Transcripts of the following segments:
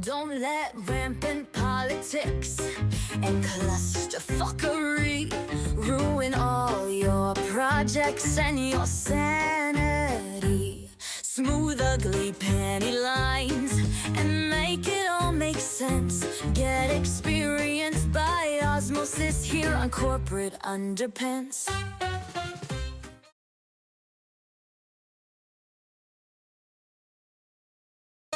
Don't let rampant politics and clusterfuckery ruin all your projects and your sanity. Smooth ugly penny lines and make it all make sense. Get experience by osmosis here on Corporate Underpants.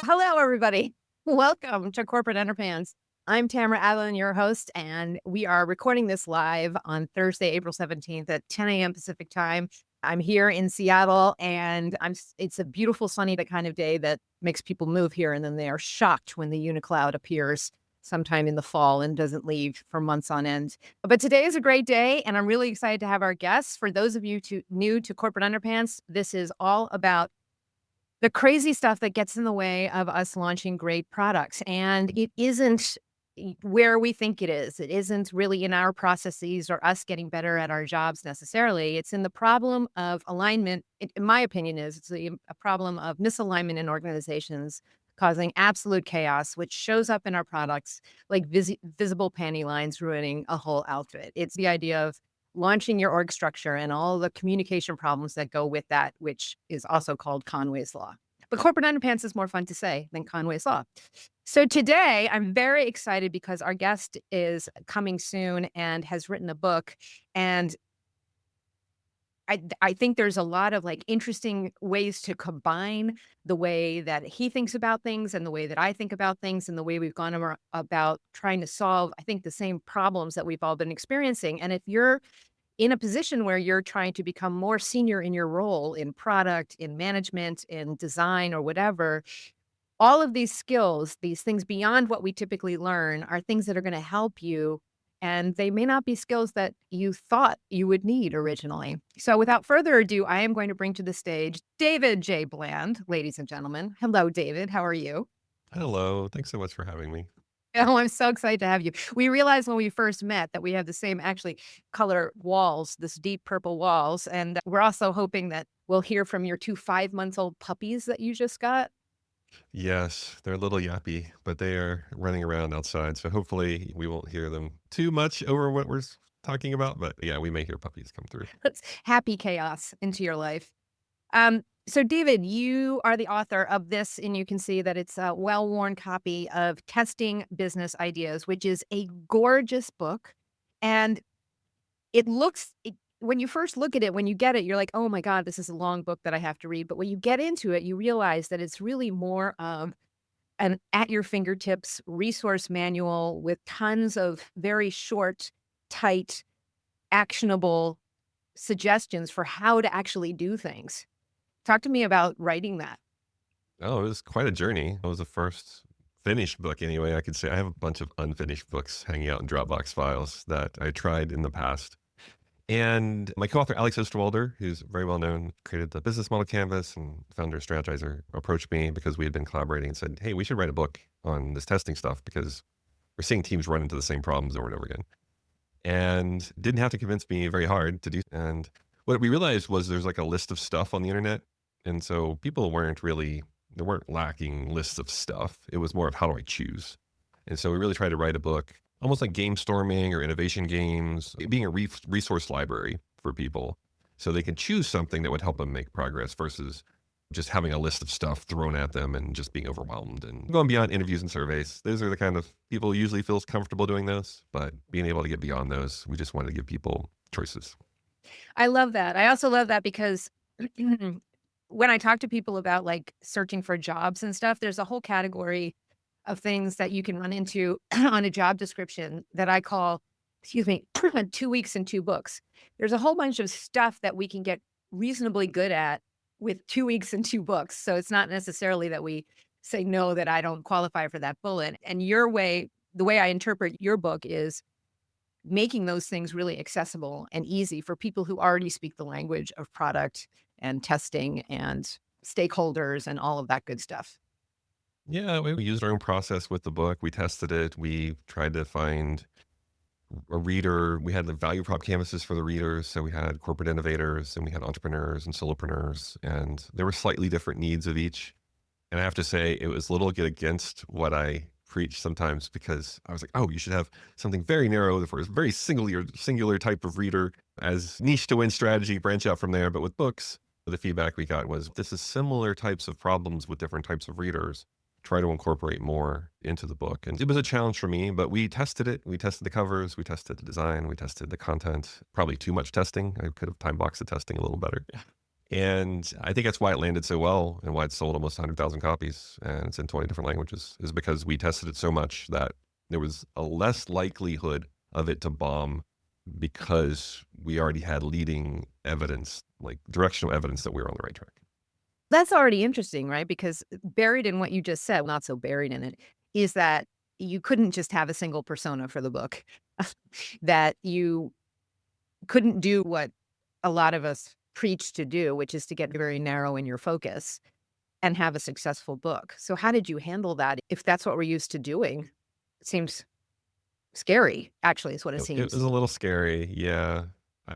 Hello, everybody. Welcome to Corporate Underpants. I'm Tamara Adlin, your host, and we are recording this live on Thursday, April 17th at 10 a.m. Pacific time. I'm here in Seattle, and it's a beautiful, sunny kind of day that makes people move here, and then they are shocked when the unicloud appears sometime in the fall and doesn't leave for months on end. But today is a great day, and I'm really excited to have our guests. For those of you new to Corporate Underpants, this is all about the crazy stuff that gets in the way of us launching great products. And it isn't where we think it is. It isn't really in our processes or us getting better at our jobs necessarily. It's in the problem of alignment. In my opinion, it's a problem of misalignment in organizations causing absolute chaos, which shows up in our products like visible panty lines ruining a whole outfit. It's the idea of launching your org structure and all the communication problems that go with that, which is also called Conway's Law. But Corporate Underpants is more fun to say than Conway's Law. So today I'm very excited because our guest is coming soon and has written a book. And I think there's a lot of interesting ways to combine the way that he thinks about things and the way that I think about things and the way we've gone about trying to solve, I think, the same problems that we've all been experiencing. And if you're in a position where you're trying to become more senior in your role in product, in management, in design, or whatever, all of these skills, these things beyond what we typically learn, are things that are going to help you. And they may not be skills that you thought you would need originally. So without further ado, I am going to bring to the stage David J. Bland, ladies and gentlemen. Hello, David. How are you? Hello. Thanks so much for having me. Oh, I'm so excited to have you. We realized when we first met that we have the same actually color walls, this deep purple walls. And we're also hoping that we'll hear from your 2 5-month-old puppies that you just got. Yes, they're a little yappy, but they are running around outside. So hopefully we won't hear them too much over what we're talking about. But yeah, we may hear puppies come through. Let's happy chaos into your life. So David, you are the author of this, and you can see that it's a well-worn copy of Testing Business Ideas, which is a gorgeous book. And when you first look at it, when you get it, you're like, oh my God, this is a long book that I have to read. But when you get into it, you realize that it's really more of an at your fingertips resource manual with tons of very short, tight, actionable suggestions for how to actually do things. Talk to me about writing that. Oh, it was quite a journey. It was the first finished book anyway. I could say I have a bunch of unfinished books hanging out in Dropbox files that I tried in the past. And my co-author, Alex Osterwalder, who's very well known, created the business model canvas and founder strategizer, approached me because we had been collaborating and said, hey, we should write a book on this testing stuff because we're seeing teams run into the same problems over and over again. And didn't have to convince me very hard to do. And what we realized was there's like a list of stuff on the internet. And so people they weren't lacking lists of stuff. It was more of how do I choose? And so we really tried to write a book almost like game storming or innovation games, being a resource library for people so they can choose something that would help them make progress versus just having a list of stuff thrown at them and just being overwhelmed. And going beyond interviews and surveys, those are the kind of people usually feels comfortable doing those, but being able to get beyond those, we just wanted to give people choices. I love that. I also love that because when I talk to people about searching for jobs and stuff, there's a whole category of things that you can run into on a job description that I call, 2 weeks and 2 books. There's a whole bunch of stuff that we can get reasonably good at with 2 weeks and 2 books. So it's not necessarily that we say, no, that I don't qualify for that bullet. And the way I interpret your book is making those things really accessible and easy for people who already speak the language of product and testing and stakeholders and all of that good stuff. Yeah, we used our own process with the book. We tested it. We tried to find a reader. We had the value prop canvases for the readers. So we had corporate innovators and we had entrepreneurs and solopreneurs, and there were slightly different needs of each. And I have to say, it was a little get against what I preach sometimes because I was like, oh, you should have something very narrow for a very singular type of reader as niche to win strategy, branch out from there. But with books, the feedback we got was this is similar types of problems with different types of readers. Try to incorporate more into the book. And it was a challenge for me, but we tested it. We tested the covers, we tested the design, we tested the content. Probably too much testing. I could have time boxed the testing a little better. And I think that's why it landed so well and why it sold almost 100,000 copies and it's in 20 different languages, is because we tested it so much that there was a less likelihood of it to bomb because we already had leading evidence, like directional evidence that we were on the right track. That's already interesting, right? Because buried in what you just said, not so buried in it, is that you couldn't just have a single persona for the book, that you couldn't do what a lot of us preach to do, which is to get very narrow in your focus and have a successful book. So how did you handle that? If that's what we're used to doing, it seems scary, actually, is what it It was seems. a little scary. Yeah.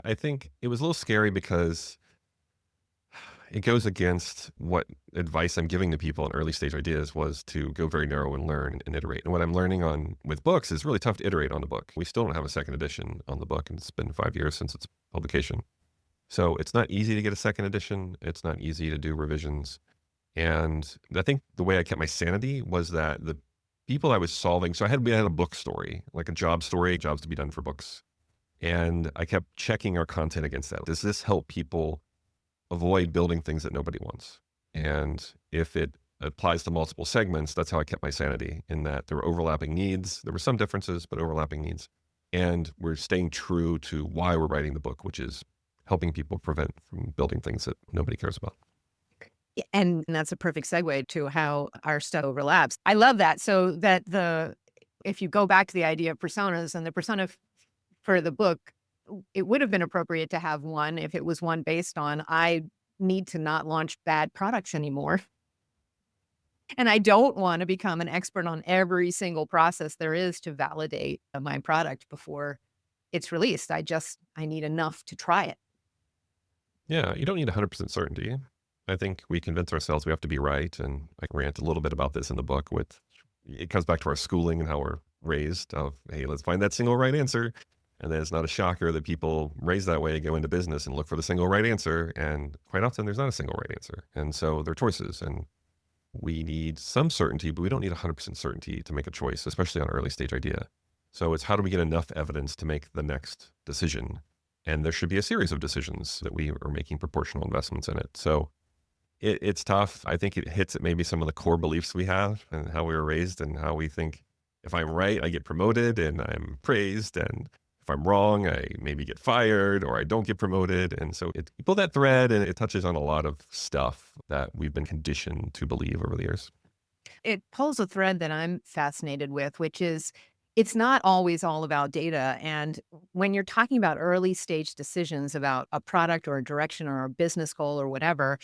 I think it was a little scary because it goes against what advice I'm giving to people in early stage ideas was to go very narrow and learn and iterate. And what I'm learning on with books is really tough to iterate on the book. We still don't have a second edition on the book, and it's been 5 years since its publication. So it's not easy to get a second edition. It's not easy to do revisions. And I think the way I kept my sanity was that the people I was solving, so we had a book story, like a job story, jobs to be done for books. And I kept checking our content against that. Does this help people avoid building things that nobody wants? And if it applies to multiple segments, that's how I kept my sanity, in that there were overlapping needs. There were some differences, but overlapping needs. And we're staying true to why we're writing the book, which is helping people prevent from building things that nobody cares about. And that's a perfect segue to how our stuff overlaps. I love that. So that if you go back to the idea of personas, and the persona for the book, it would have been appropriate to have one if it was one based on, I need to not launch bad products anymore. And I don't want to become an expert on every single process there is to validate my product before it's released. I need enough to try it. Yeah, you don't need 100% certainty. I think we convince ourselves we have to be right. And I rant a little bit about this in the book. It comes back to our schooling and how we're raised of, hey, let's find that single right answer. And then it's not a shocker that people raised that way go into business and look for the single right answer. And quite often there's not a single right answer. And so they're choices. And we need some certainty, but we don't need 100% certainty to make a choice, especially on an early stage idea. So it's how do we get enough evidence to make the next decision? And there should be a series of decisions that we are making proportional investments in it. So it's tough. I think it hits at maybe some of the core beliefs we have and how we were raised and how we think if I'm right, I get promoted and I'm praised. And if I'm wrong, I maybe get fired or I don't get promoted. And so you pull that thread and it touches on a lot of stuff that we've been conditioned to believe over the years. It pulls a thread that I'm fascinated with, which is it's not always all about data. And when you're talking about early stage decisions about a product or a direction or a business goal or whatever,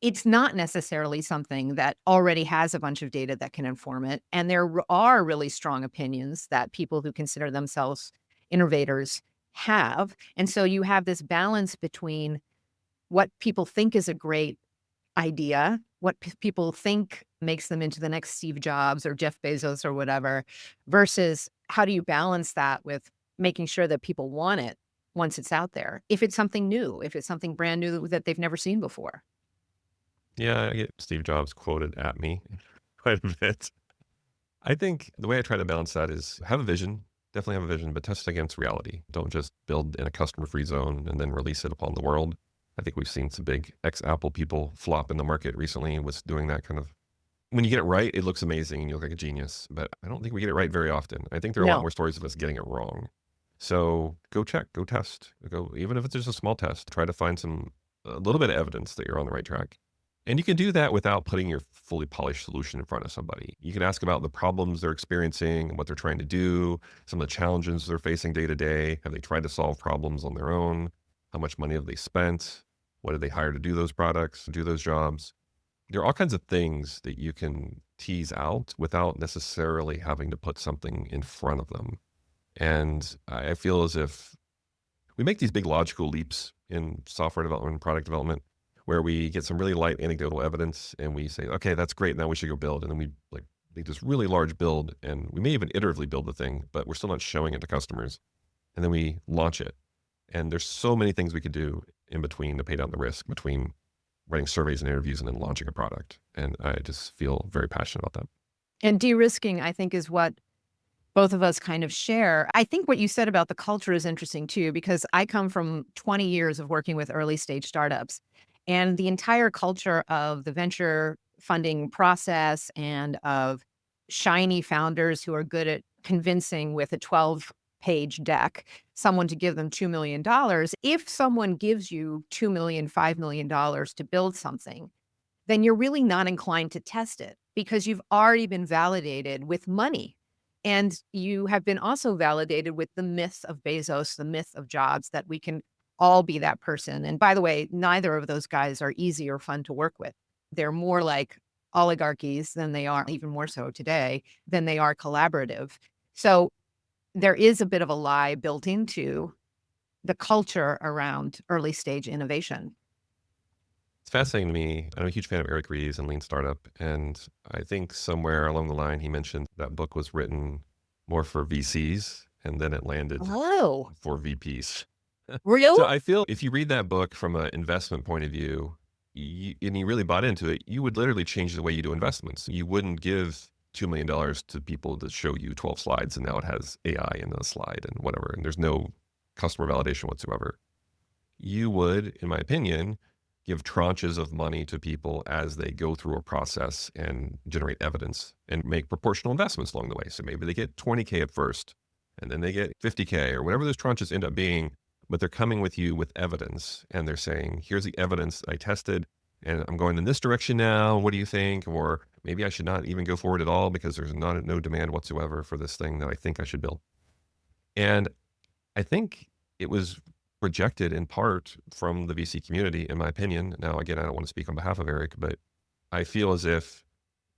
it's not necessarily something that already has a bunch of data that can inform it. And there are really strong opinions that people who consider themselves innovators have. And so you have this balance between what people think is a great idea, what people think makes them into the next Steve Jobs or Jeff Bezos or whatever, versus how do you balance that with making sure that people want it once it's out there? If it's something new, if it's something brand new that they've never seen before. Yeah, I get Steve Jobs quoted at me quite a bit. I think the way I try to balance that is have a vision, definitely have a vision, but test it against reality. Don't just build in a customer-free zone and then release it upon the world. I think we've seen some big ex-Apple people flop in the market recently with doing that kind of. When you get it right, it looks amazing and you look like a genius, but I don't think we get it right very often. I think there are a lot No. more stories of us getting it wrong. So go check, go test, even if it's just a small test, try to find a little bit of evidence that you're on the right track. And you can do that without putting your fully polished solution in front of somebody. You can ask about the problems they're experiencing, what they're trying to do, some of the challenges they're facing day to day. Have they tried to solve problems on their own? How much money have they spent? What did they hire to do those products, do those jobs? There are all kinds of things that you can tease out without necessarily having to put something in front of them. And I feel as if we make these big logical leaps in software development and product development where we get some really light anecdotal evidence and we say, okay, that's great. Now we should go build. And then we make this really large build, and we may even iteratively build the thing, but we're still not showing it to customers. And then we launch it. And there's so many things we could do in between to pay down the risk between writing surveys and interviews and then launching a product. And I just feel very passionate about that. And de-risking, I think, is what both of us kind of share. I think what you said about the culture is interesting too, because I come from 20 years of working with early stage startups, and the entire culture of the venture funding process and of shiny founders who are good at convincing with a 12-page deck someone to give them $2 million. If someone gives you $2 million, $5 million to build something, then you're really not inclined to test it because you've already been validated with money. And you have been also validated with the myth of Bezos, the myth of Jobs, that we can all be that person. And by the way, neither of those guys are easy or fun to work with. They're more like oligarchies than they are, even more so today, than they are collaborative. So there is a bit of a lie built into the culture around early stage innovation. It's fascinating to me. I'm a huge fan of Eric Ries and Lean Startup. And I think somewhere along the line, he mentioned that book was written more for VCs, and then it landed Oh, for VPs. So real? I feel if you read that book from an investment point of view, and you really bought into it, you would literally change the way you do investments. You wouldn't give $2 million to people to show you 12 slides, and now it has AI in the slide and whatever, and there's no customer validation whatsoever. You would, in my opinion, give tranches of money to people as they go through a process and generate evidence and make proportional investments along the way. So maybe they get 20K at first, and then they get 50K or whatever those tranches end up being, but they're coming with you with evidence, and they're saying, here's the evidence I tested, and I'm going in this direction now. What do you think? Or maybe I should not even go forward at all because there's no demand whatsoever for this thing that I think I should build. And I think it was rejected in part from the VC community, in my opinion. Now, again, I don't want to speak on behalf of Eric, but I feel as if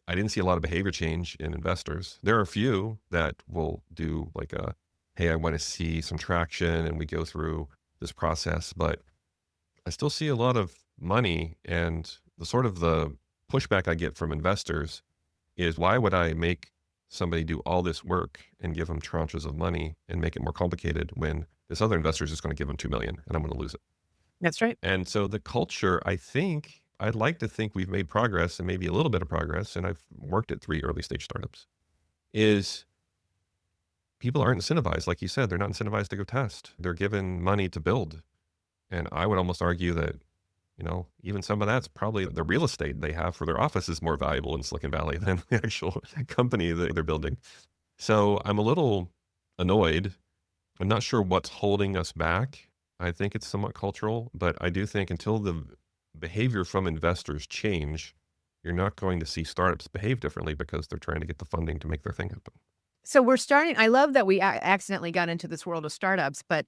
I didn't see a lot of behavior change in investors. There are a few that will do like a, hey, I want to see some traction, and we go through this process, but I still see a lot of money, and the pushback I get from investors is, why would I make somebody do all this work and give them tranches of money and make it more complicated when this other investor is just going to give them 2 million and I'm going to lose it? That's right. And so the culture, I'd like to think we've made progress, and maybe a little bit of progress, and I've worked at 3 early stage startups, is people aren't incentivized. Like you said, they're not incentivized to go test. They're given money to build. And I would almost argue that, even some of that's probably the real estate they have for their office is more valuable in Silicon Valley than the actual company that they're building. So I'm a little annoyed. I'm not sure what's holding us back. I think it's somewhat cultural, but I do think until the behavior from investors change, you're not going to see startups behave differently because they're trying to get the funding to make their thing happen. So I love that we accidentally got into this world of startups, but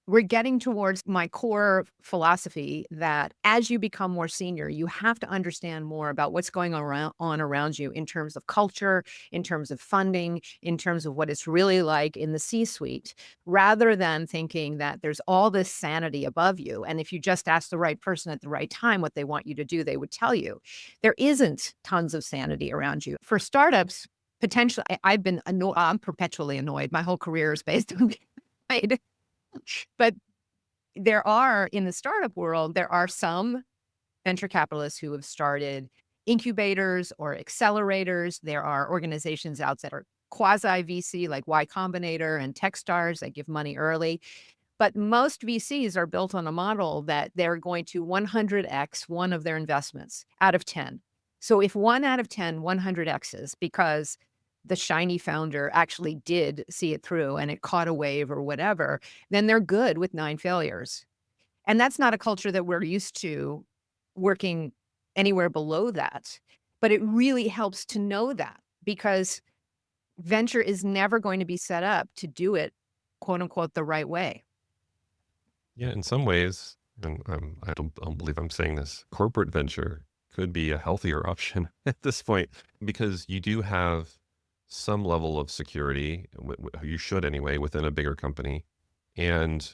we're getting towards my core philosophy that as you become more senior, you have to understand more about what's going on around you in terms of culture, in terms of funding, in terms of what it's really like in the C-suite, rather than thinking that there's all this sanity above you. And if you just ask the right person at the right time what they want you to do, they would tell you. There isn't tons of sanity around you. For startups, potentially, I'm perpetually annoyed. My whole career is based on annoyed. But in the startup world, there are some venture capitalists who have started incubators or accelerators. There are organizations out that are quasi-VC like Y Combinator and Techstars that give money early. But most VCs are built on a model that they're going to 100x one of their investments out of 10. So if 1 out of 10, 100x's because the shiny founder actually did see it through and it caught a wave or whatever, then they're good with 9 failures. And that's not a culture that we're used to working anywhere below that. But it really helps to know that, because venture is never going to be set up to do it, quote unquote, the right way. Yeah, in some ways, and I don't believe I'm saying this, corporate venture could be a healthier option at this point, because you do have some level of security, you should anyway, within a bigger company. And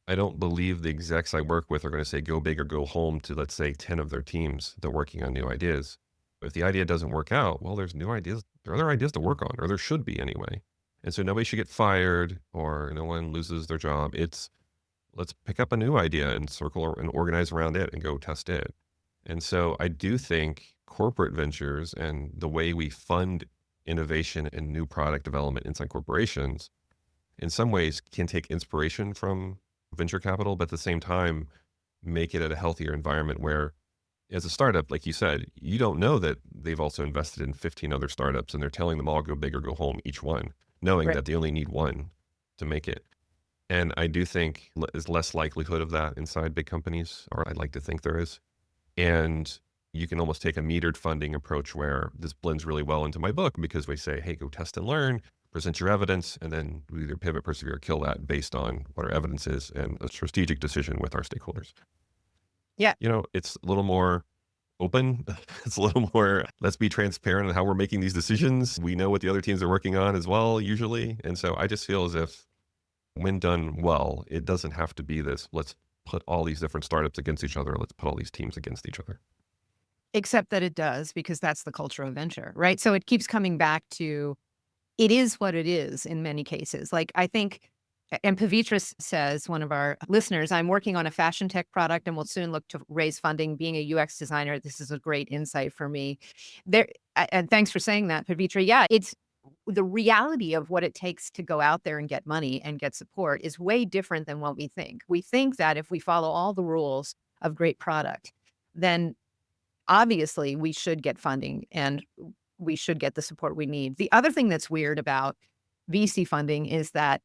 I don't believe the execs I work with are going to say go big or go home to, let's say, 10 of their teams that are working on new ideas. If the idea doesn't work out, well, there's new ideas. There are other ideas to work on, or there should be anyway. And so nobody should get fired or no one loses their job. It's let's pick up a new idea and circle and organize around it and go test it. And so I do think corporate ventures and the way we fund innovation and new product development inside corporations in some ways can take inspiration from venture capital, but at the same time, make it at a healthier environment where as a startup, like you said, you don't know that they've also invested in 15 other startups and they're telling them all go big or go home, each one, knowing Right. that they only need one to make it. And I do think is less likelihood of that inside big companies, or I'd like to think there is. And you can almost take a metered funding approach where this blends really well into my book because we say, hey, go test and learn, present your evidence, and then we either pivot, persevere, or kill that based on what our evidence is and a strategic decision with our stakeholders. Yeah. It's a little more open. It's a little more, let's be transparent on how we're making these decisions. We know what the other teams are working on as well, usually. And so I just feel as if when done well, it doesn't have to be this, let's put all these different startups against each other. Let's put all these teams against each other. Except that it does, because that's the culture of venture, right? So it keeps coming back to it is what it is in many cases. Like I think, and Pavitra says, one of our listeners, I'm working on a fashion tech product and will soon look to raise funding. Being a UX designer, this is a great insight for me. And thanks for saying that, Pavitra. Yeah, it's the reality of what it takes to go out there and get money and get support is way different than what we think. We think that if we follow all the rules of great product, then obviously we should get funding and we should get the support we need. The other thing that's weird about VC funding is that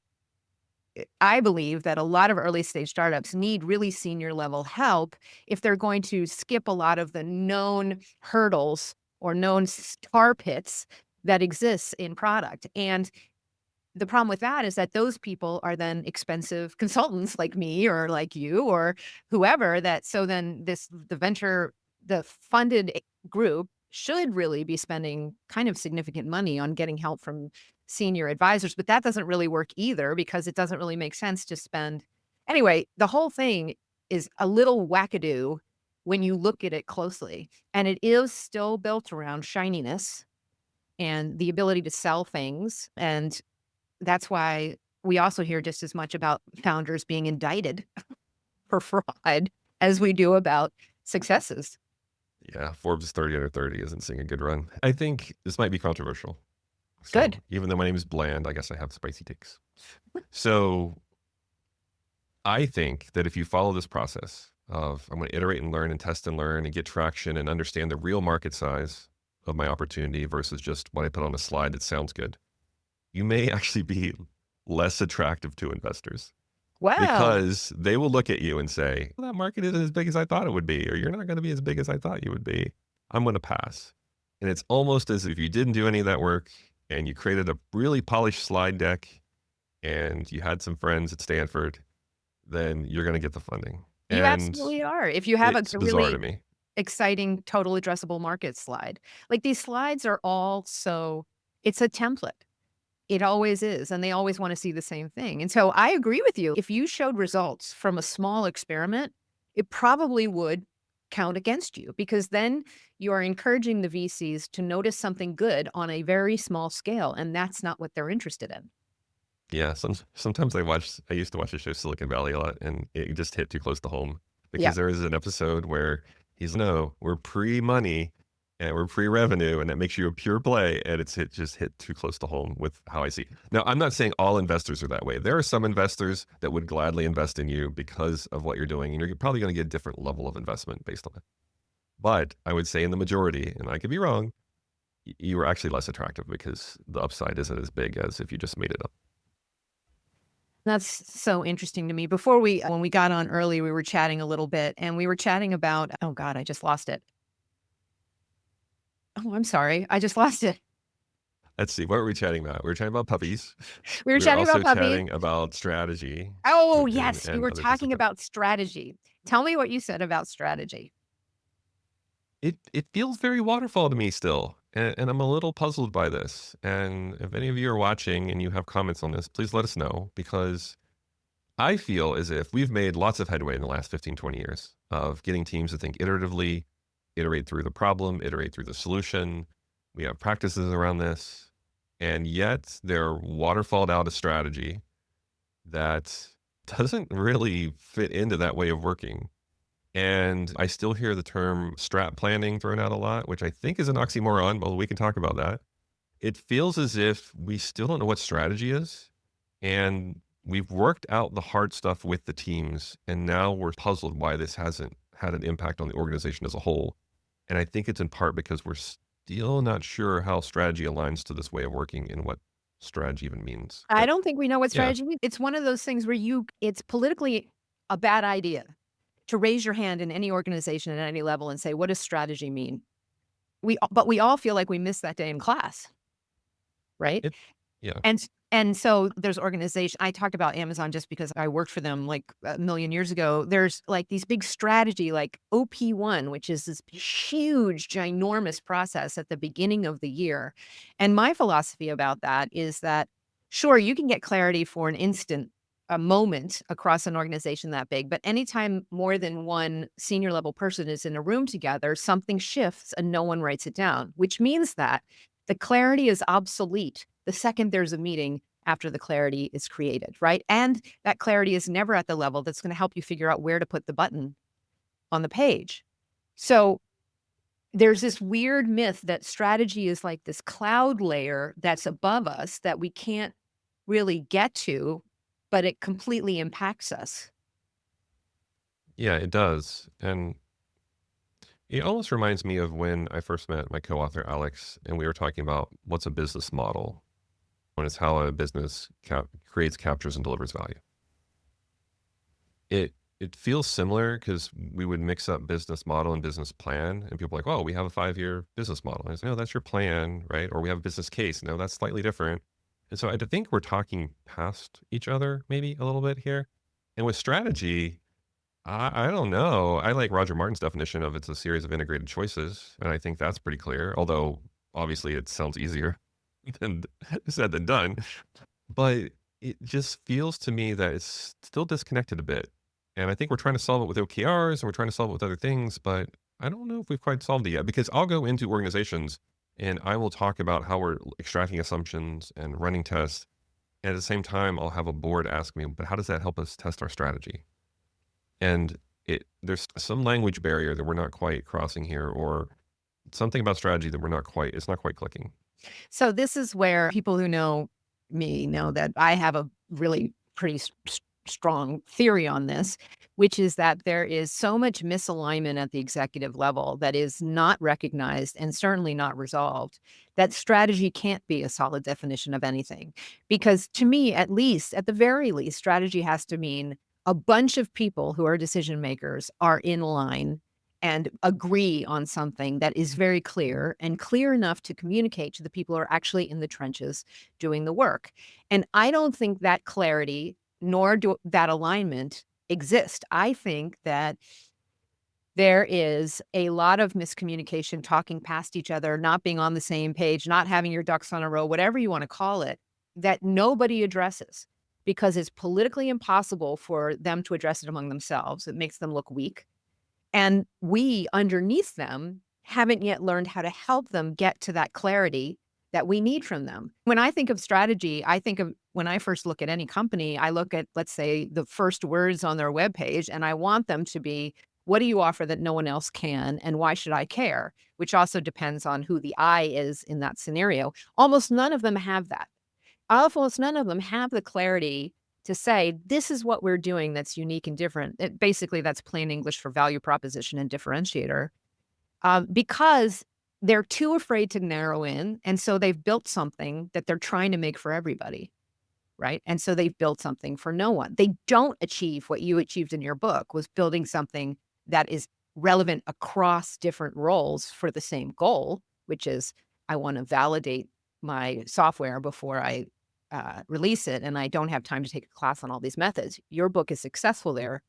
I believe that a lot of early stage startups need really senior level help if they're going to skip a lot of the known hurdles or known tar pits that exists in product. And the problem with that is that those people are then expensive consultants like me or like you or whoever so then the funded group should really be spending kind of significant money on getting help from senior advisors, but that doesn't really work either because it doesn't really make sense to spend. Anyway, the whole thing is a little wackadoo when you look at it closely, and it is still built around shininess and the ability to sell things. And that's why we also hear just as much about founders being indicted for fraud as we do about successes. Yeah, Forbes 30 under 30 isn't seeing a good run. I think this might be controversial. So, Good. even though my name is Bland, I guess I have spicy takes. So I think that if you follow this process of I'm going to iterate and learn and test and learn and get traction and understand the real market size of my opportunity versus just what I put on a slide that sounds good, you may actually be less attractive to investors. Wow. Because they will look at you and say, well, that market isn't as big as I thought it would be, or you're not going to be as big as I thought you would be. I'm going to pass. And it's almost as if you didn't do any of that work and you created a really polished slide deck and you had some friends at Stanford, then you're going to get the funding. You absolutely are. If you have it's a bizarre really to me. exciting total addressable market slide. Like these slides are all it's a template. It always is. And they always want to see the same thing. And so I agree with you. If you showed results from a small experiment, it probably would count against you because then you are encouraging the VCs to notice something good on a very small scale. And that's not what they're interested in. Yeah. Sometimes I used to watch the show Silicon Valley a lot and it just hit too close to home because Yeah. there is an episode where no, we're pre-money and we're pre-revenue, and that makes you a pure play, and it's just hit too close to home with how I see. Now, I'm not saying all investors are that way. There are some investors that would gladly invest in you because of what you're doing, and you're probably going to get a different level of investment based on it. But I would say in the majority, and I could be wrong, you are actually less attractive because the upside isn't as big as if you just made it up. That's so interesting to me. When we got on early, we were chatting a little bit and we were chatting about, oh God, I just lost it. Oh, I'm sorry. I just lost it. Let's see. What were we chatting about? We were chatting about puppies. We were chatting also about puppies. chatting about strategy. Oh, and- yes. and We were other things talking like that. about strategy. Tell me what you said about strategy. It feels very waterfall to me still. And I'm a little puzzled by this. And if any of you are watching and you have comments on this, please let us know because I feel as if we've made lots of headway in the last 15, 20 years of getting teams to think iteratively, iterate through the problem, iterate through the solution. We have practices around this. And yet they're waterfalled out a strategy that doesn't really fit into that way of working. And I still hear the term strat planning thrown out a lot, which I think is an oxymoron, but we can talk about that. It feels as if we still don't know what strategy is. And we've worked out the hard stuff with the teams. And now we're puzzled why this hasn't had an impact on the organization as a whole. And I think it's in part because we're still not sure how strategy aligns to this way of working and what strategy even means. I don't think we know what Yeah. strategy means. It's one of those things where it's politically a bad idea to raise your hand in any organization at any level and say, what does strategy mean? But we all feel like we missed that day in class, right? It, yeah. And so there's organization. I talked about Amazon just because I worked for them like a million years ago. There's like these big strategy, like OP1, which is this huge, ginormous process at the beginning of the year. And my philosophy about that is that, sure, you can get clarity for an instant, a moment across an organization that big, but anytime more than one senior level person is in a room together, something shifts and no one writes it down, which means that the clarity is obsolete the second there's a meeting after the clarity is created, right? And that clarity is never at the level that's going to help you figure out where to put the button on the page. So there's this weird myth that strategy is like this cloud layer that's above us that we can't really get to, but it completely impacts us. Yeah, it does. And it almost reminds me of when I first met my co-author, Alex, and we were talking about what's a business model. When it's how a business creates, captures, and delivers value. It feels similar because we would mix up business model and business plan, and people are like, "Oh, we have a 5-year business model." And I say, "No, that's your plan, right?" Or we have a business case. No, that's slightly different. And so I think we're talking past each other maybe a little bit here. And with strategy, I don't know. I like Roger Martin's definition of it's a series of integrated choices, and I think that's pretty clear. Although obviously it sounds easier than said than done. But it just feels to me that it's still disconnected a bit. And I think we're trying to solve it with OKRs and we're trying to solve it with other things, but I don't know if we've quite solved it yet because I'll go into organizations and I will talk about how we're extracting assumptions and running tests. And at the same time, I'll have a board ask me, but how does that help us test our strategy? And there's some language barrier that we're not quite crossing here, or something about strategy that it's not quite clicking. So this is where people who know me know that I have a really pretty strong theory on this, which is that there is so much misalignment at the executive level that is not recognized and certainly not resolved, that strategy can't be a solid definition of anything. Because to me, at least, at the very least, strategy has to mean a bunch of people who are decision makers are in line and agree on something that is very clear and clear enough to communicate to the people who are actually in the trenches doing the work. And I don't think that clarity nor that alignment exist. I think that there is a lot of miscommunication, talking past each other, not being on the same page, not having your ducks on a row, whatever you want to call it, that nobody addresses because it's politically impossible for them to address it among themselves. It makes them look weak. And we, underneath them, haven't yet learned how to help them get to that clarity that we need from them. When I think of strategy, I think of when I first look at any company, I look at, let's say, the first words on their webpage, and I want them to be, what do you offer that no one else can, and why should I care? Which also depends on who the I is in that scenario. Almost none of them have that. Almost none of them have the clarity to say, this is what we're doing that's unique and different. Basically, that's plain English for value proposition and differentiator, because they're too afraid to narrow in. And so they've built something that they're trying to make for everybody, right? And so they've built something for no one. They don't achieve what you achieved in your book, was building something that is relevant across different roles for the same goal, which is I want to validate my software before I release it, and I don't have time to take a class on all these methods. Your book is successful there.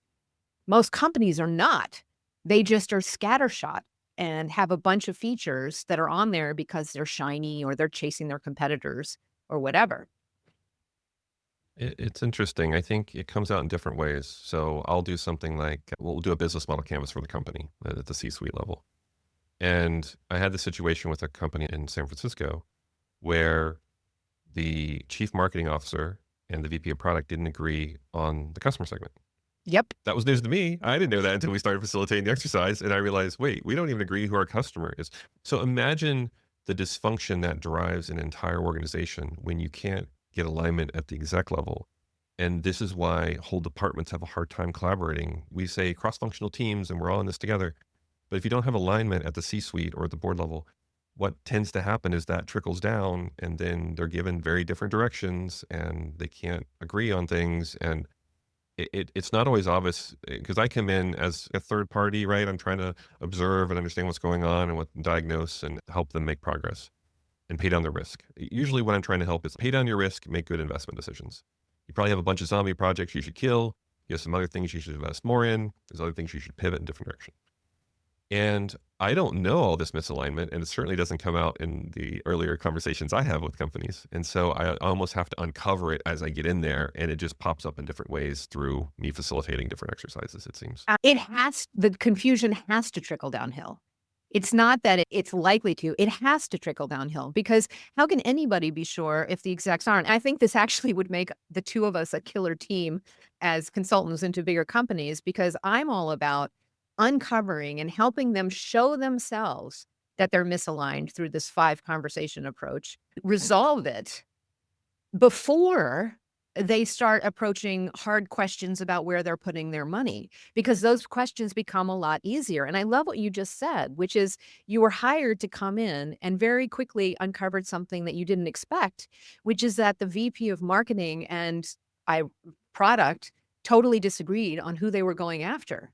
Most companies are not. They just are scattershot and have a bunch of features that are on there because they're shiny or they're chasing their competitors or whatever. It's interesting. I think it comes out in different ways. So I'll do something like we'll do a business model canvas for the company at the C-suite level. And I had this situation with a company in San Francisco where the chief marketing officer and the VP of product didn't agree on the customer segment. Yep. That was news to me. I didn't know that until we started facilitating the exercise. And I realized, wait, we don't even agree who our customer is. So imagine the dysfunction that drives an entire organization when you can't get alignment at the exec level. And this is why whole departments have a hard time collaborating. We say cross-functional teams and we're all in this together. But if you don't have alignment at the C-suite or at the board level, what tends to happen is that trickles down and then they're given very different directions and they can't agree on things. And it's not always obvious because I come in as a third party, right? I'm trying to observe and understand what's going on and what diagnose and help them make progress and pay down their risk. Usually what I'm trying to help is pay down your risk, make good investment decisions. You probably have a bunch of zombie projects you should kill. You have some other things you should invest more in. There's other things you should pivot in different direction. And I don't know all this misalignment, and it certainly doesn't come out in the earlier conversations I have with companies. And so I almost have to uncover it as I get in there, and it just pops up in different ways through me facilitating different exercises, it seems. The confusion has to trickle downhill. It's not that it's likely to, it has to trickle downhill because how can anybody be sure if the execs aren't? I think this actually would make the two of us a killer team as consultants into bigger companies because I'm all about uncovering and helping them show themselves that they're misaligned through this 5 conversation approach, resolve it before they start approaching hard questions about where they're putting their money, because those questions become a lot easier. And I love what you just said, which is you were hired to come in and very quickly uncovered something that you didn't expect, which is that the VP of marketing and I product totally disagreed on who they were going after.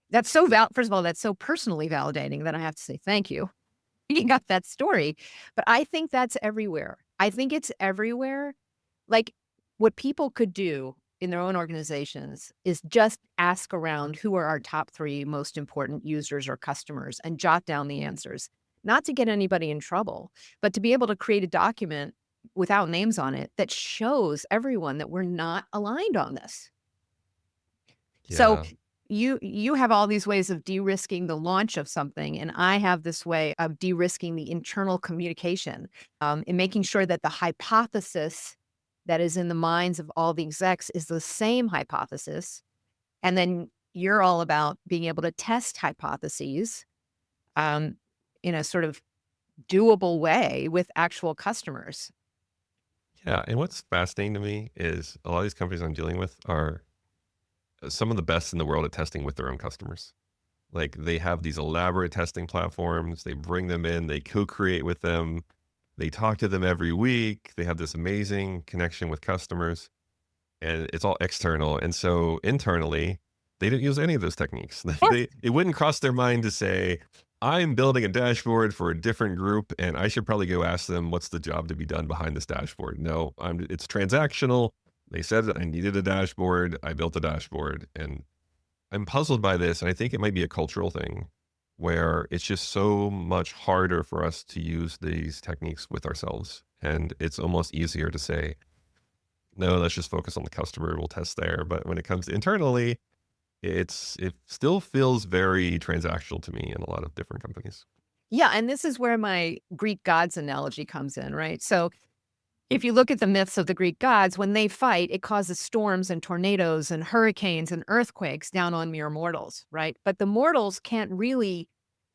That's so first of all, that's so personally validating that I have to say thank you. You got that story. But I think that's everywhere. I think it's everywhere. Like what people could do in their own organizations is just ask around who are our top 3 most important users or customers and jot down the answers. Not to get anybody in trouble, but to be able to create a document without names on it that shows everyone that we're not aligned on this. So Yeah. you have all these ways of de-risking the launch of something, and I have this way of de-risking the internal communication, and making sure that the hypothesis that is in the minds of all the execs is the same hypothesis. And then you're all about being able to test hypotheses um, in a sort of doable way with actual customers. Yeah. And what's fascinating to me is a lot of these companies I'm dealing with are some of the best in the world at testing with their own customers. Like they have these elaborate testing platforms. They bring them in, they co-create with them. They talk to them every week. They have this amazing connection with customers and it's all external. And so internally, they don't use any of those techniques. It wouldn't cross their mind to say, I'm building a dashboard for a different group and I should probably go ask them what's the job to be done behind this dashboard. No, it's transactional. They said that I needed a dashboard. I built a dashboard and I'm puzzled by this. And I think it might be a cultural thing where it's just so much harder for us to use these techniques with ourselves. And it's almost easier to say, no, let's just focus on the customer. We'll test there. But when it comes internally, it still feels very transactional to me in a lot of different companies. Yeah, and this is where my Greek gods analogy comes in, right? So if you look at the myths of the Greek gods, when they fight, it causes storms and tornadoes and hurricanes and earthquakes down on mere mortals, right? But the mortals can't really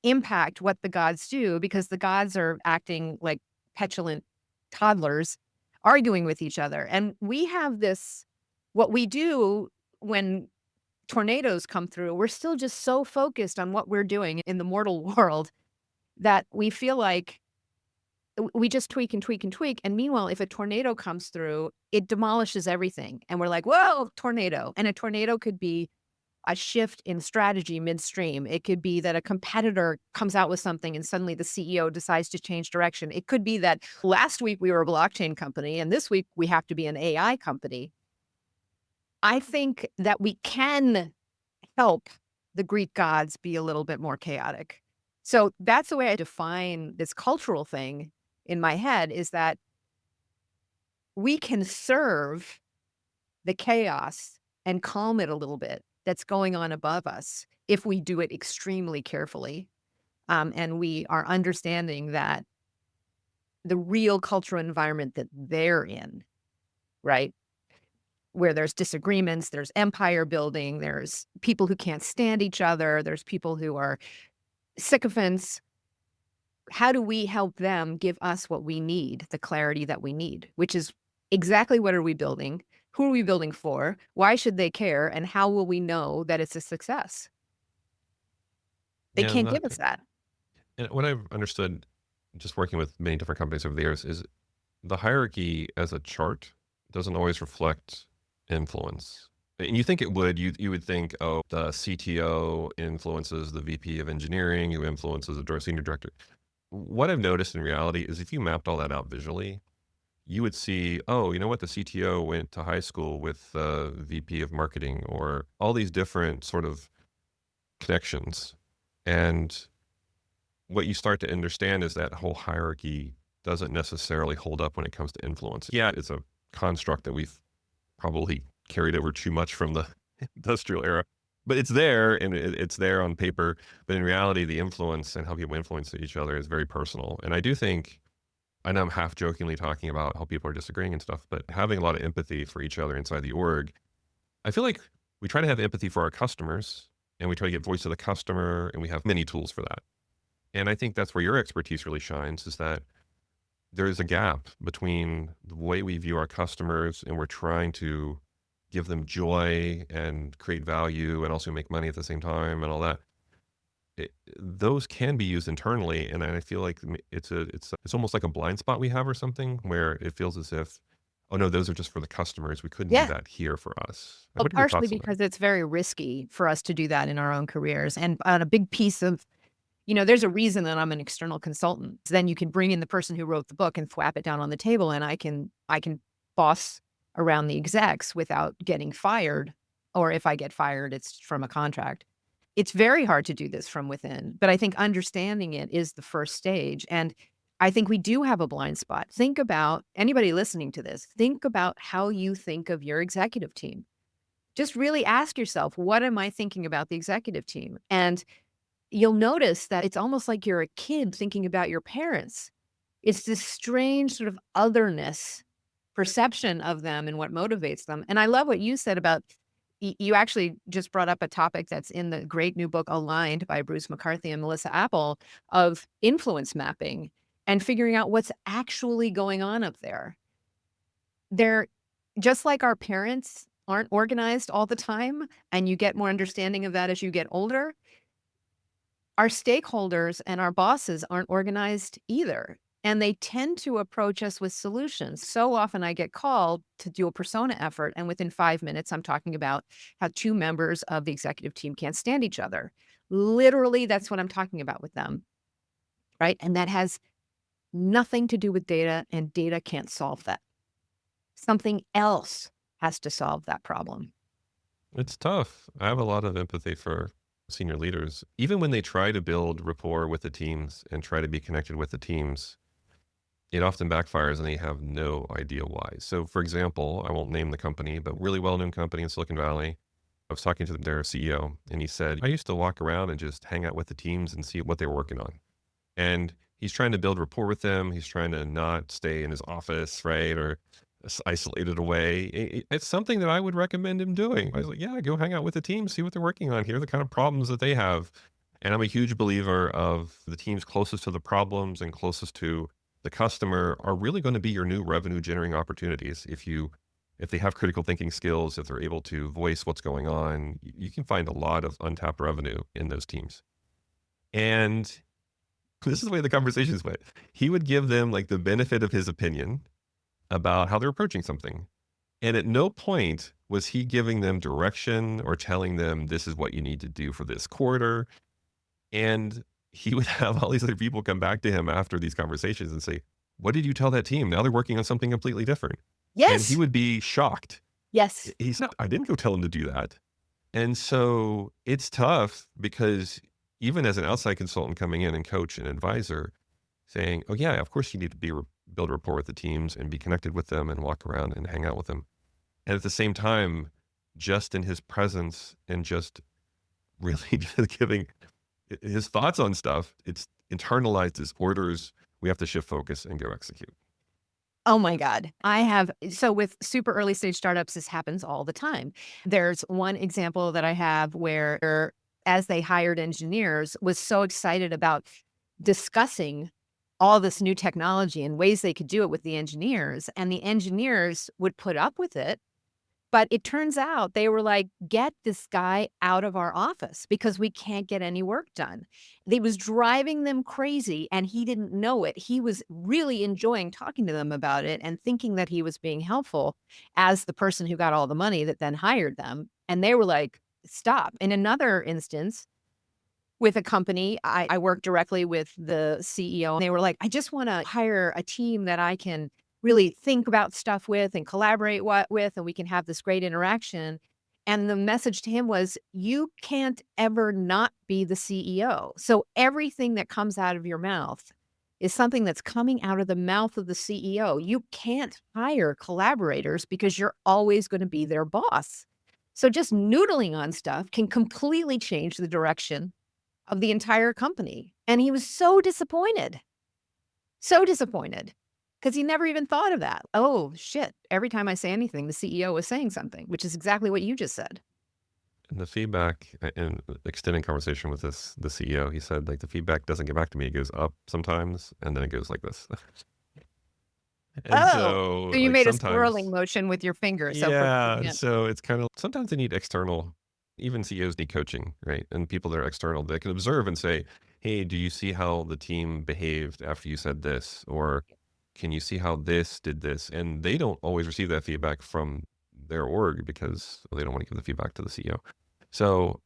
impact what the gods do because the gods are acting like petulant toddlers arguing with each other. And we have what we do when tornadoes come through, we're still just so focused on what we're doing in the mortal world that we feel like we just tweak and tweak and tweak. And meanwhile, if a tornado comes through, it demolishes everything. And we're like, whoa, tornado. And a tornado could be a shift in strategy midstream. It could be that a competitor comes out with something and suddenly the CEO decides to change direction. It could be that last week we were a blockchain company and this week we have to be an AI company. I think that we can help the Greek gods be a little bit more chaotic. So that's the way I define this cultural thing in my head, is that we can serve the chaos and calm it a little bit that's going on above us if we do it extremely carefully. And we are understanding that the real cultural environment that they're in, right? Where there's disagreements, there's empire building, there's people who can't stand each other, there's people who are sycophants. How do we help them give us what we need, the clarity that we need, which is exactly what are we building? Who are we building for? Why should they care? And how will we know that it's a success? They Yeah, can't give us that. and what I've understood just working with many different companies over the years is the hierarchy as a chart doesn't always reflect influence. And you think it would, you would think, oh, the CTO influences the VP of engineering, who influences the senior director. What I've noticed in reality is if you mapped all that out visually, you would see, oh, you know what? The CTO went to high school with the VP of marketing, or all these different sort of connections. And what you start to understand is that whole hierarchy doesn't necessarily hold up when it comes to influence. Yeah, it's a construct that we've probably carried over too much from the industrial era, but it's there and it's there on paper. But in reality, the influence and how people influence each other is very personal. And I do think, I know I'm half jokingly talking about how people are disagreeing and stuff, but having a lot of empathy for each other inside the org, I feel like we try to have empathy for our customers and we try to get voice of the customer, and we have many tools for that. And I think that's where your expertise really shines, is that there is a gap between the way we view our customers and we're trying to give them joy and create value and also make money at the same time and all that. Those can be used internally, and I feel like it's almost like a blind spot we have or something, where it feels as if, oh no, those are just for the customers. We couldn't do Yeah. that here for us. Well, What are your partially thoughts on that? because it's very risky for us to do that in our own careers. And on a big piece of, there's a reason that I'm an external consultant. Then you can bring in the person who wrote the book and thwap it down on the table, and I can boss around the execs without getting fired. Or if I get fired, it's from a contract. It's very hard to do this from within, but I think understanding it is the first stage. And I think we do have a blind spot. Think about anybody listening to this. Think about how you think of your executive team. Just really ask yourself, what am I thinking about the executive team? And you'll notice that it's almost like you're a kid thinking about your parents. It's this strange sort of otherness perception of them and what motivates them. And I love what you said about you actually just brought up a topic that's in the great new book Aligned by Bruce McCarthy and Melissa Apple, of influence mapping and figuring out what's actually going on up there. They're just like our parents aren't organized all the time, and you get more understanding of that as you get older. Our stakeholders and our bosses aren't organized either. And they tend to approach us with solutions. So often I get called to do a persona effort, and within 5 minutes, I'm talking about how 2 members of the executive team can't stand each other. Literally, that's what I'm talking about with them, right? And that has nothing to do with data, and data can't solve that. Something else has to solve that problem. It's tough. I have a lot of empathy for senior leaders. Even when they try to build rapport with the teams and try to be connected with the teams, it often backfires and they have no idea why. So for example, I won't name the company, but really well-known company in Silicon Valley. I was talking to their CEO and he said, I used to walk around and just hang out with the teams and see what they were working on. And he's trying to build rapport with them. He's trying to not stay in his office, right? Or isolated away. It's something that I would recommend him doing. I was like, yeah, go hang out with the team, see what they're working on, hear the kind of problems that they have. And I'm a huge believer of the teams closest to the problems and closest to the customer are really going to be your new revenue generating opportunities. If they have critical thinking skills, if they're able to voice what's going on, you can find a lot of untapped revenue in those teams. And this is the way the conversations went. He would give them like the benefit of his opinion about how they're approaching something. And at no point was he giving them direction or telling them this is what you need to do for this quarter. And he would have all these other people come back to him after these conversations and say, what did you tell that team? Now they're working on something completely different. And he Yes. would be shocked. Yes. He's not, I didn't go tell him to do that. And so it's tough because even as an outside consultant coming in and coach and advisor saying, oh yeah, of course you need to build rapport with the teams and be connected with them and walk around and hang out with them. And at the same time, just in his presence and just really just giving his thoughts on stuff. It's internalized as orders. We have to shift focus and go execute. Oh my God. So with super early stage startups, this happens all the time. There's one example that I have where, as they hired engineers, was so excited about discussing all this new technology and ways they could do it with the engineers. And the engineers would put up with it. But it turns out they were like, get this guy out of our office because we can't get any work done. It was driving them crazy and he didn't know it. He was really enjoying talking to them about it and thinking that he was being helpful as the person who got all the money that then hired them. And they were like, stop. In another instance, with a company, I worked directly with the CEO, and they were like, I just want to hire a team that I can really think about stuff with and collaborate with, and we can have this great interaction. And the message to him was, you can't ever not be the CEO. So everything that comes out of your mouth is something that's coming out of the mouth of the CEO. You can't hire collaborators because you're always going to be their boss. So just noodling on stuff can completely change the direction of the entire company. And he was so disappointed because he never even thought of that. Oh, shit. Every time I say anything, the CEO is saying something, which is exactly what you just said. And the feedback in extending conversation with the CEO, he said, like, the feedback doesn't get back to me. It goes up sometimes, and then it goes like this. And so, So you like, made a swirling sometimes, motion with your finger. So yeah, so it's kind of, sometimes they need external, even CEOs need coaching, right? And people that are external, they can observe and say, hey, do you see how the team behaved after you said this? Or can you see how this did this? And they don't always receive that feedback from their org because they don't want to give the feedback to the CEO. So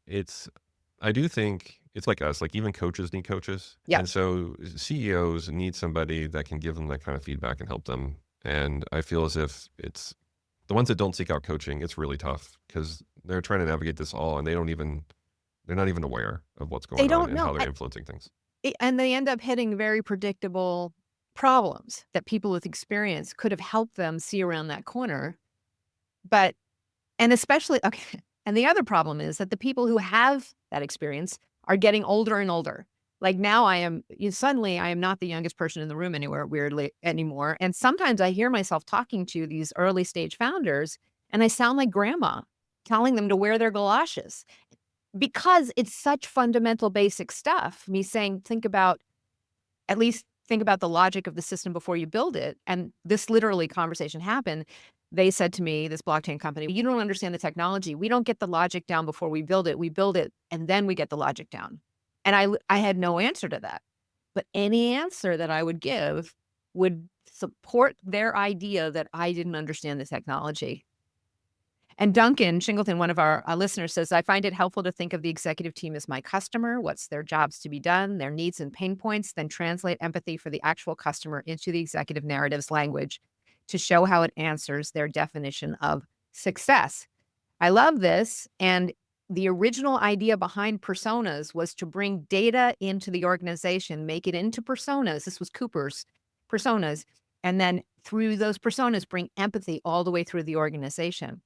I do think it's like us, like even coaches need coaches. Yeah. And so CEOs need somebody that can give them that kind of feedback and help them. And I feel as if it's the ones that don't seek out coaching, it's really tough because they're trying to navigate this all and they're not even aware of what's They going on don't and know. how they're influencing things. And they end up hitting very predictable problems that people with experience could have helped them see around that corner. But, and especially, okay. And the other problem is that the people who have that experience are getting older and older. Like now suddenly I am not the youngest person in the room weirdly anymore. And sometimes I hear myself talking to these early stage founders and I sound like grandma telling them to wear their galoshes because it's such fundamental basic stuff. Me saying, at least think about the logic of the system before you build it. And this literally conversation happened. They said to me, this blockchain company, you don't understand the technology. We don't get the logic down before we build it. We build it and then we get the logic down. And I had no answer to that. But any answer that I would give would support their idea that I didn't understand the technology. And Duncan Shingleton, one of our listeners, says, I find it helpful to think of the executive team as my customer, what's their jobs to be done, their needs and pain points, then translate empathy for the actual customer into the executive narrative's language to show how it answers their definition of success. I love this. And the original idea behind personas was to bring data into the organization, make it into personas. This was Cooper's personas. And then through those personas, bring empathy all the way through the organization.